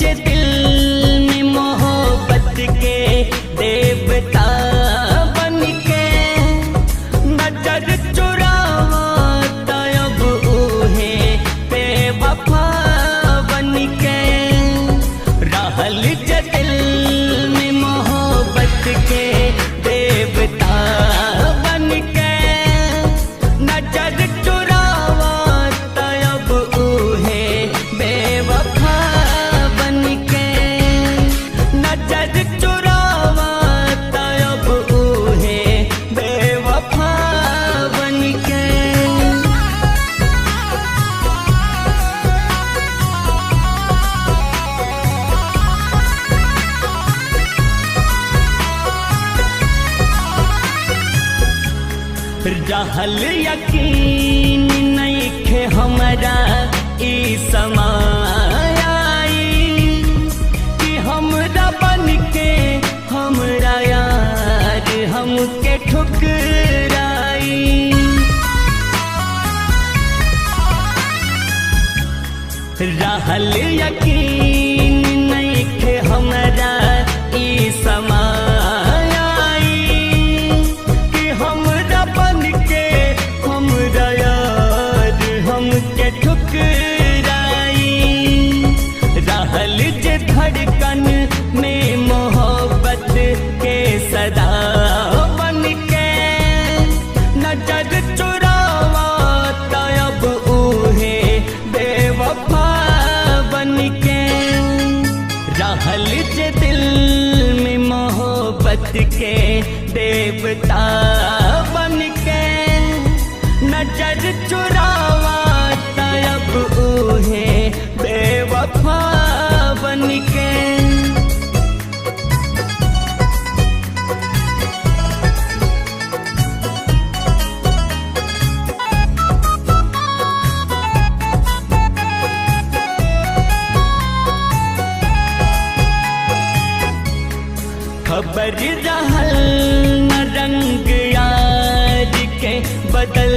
जे दिल में मोहब्बत के देवता बन के नजर चुरावता अब ऊहे बेवफा बन के रहल जे दिल में मोहब्बत के देवता बन के नजर चुरावता अब ऊहे बेवफा बन के नजर चुरावता अब ऊहे बेवफा बन के। रहल यकीन नइखे हमरा ई समाई कि हमरा बन के हमरा यार हमके ठुकराई। रहल यकीन नइखे हमरा ई समाई कि हमरा बन के हमरा यार हमके ठुकराई। रहल जे धड़कन में मोहब्बत के सदा बन के नजर चुरावता अब ऊहे बेवफा बन के रहल जे दिल में मोहब्बत के देवता बन के नजर चुरावता अब ऊहे बेवफा बन के। खबर रहल न रंग यार के बदल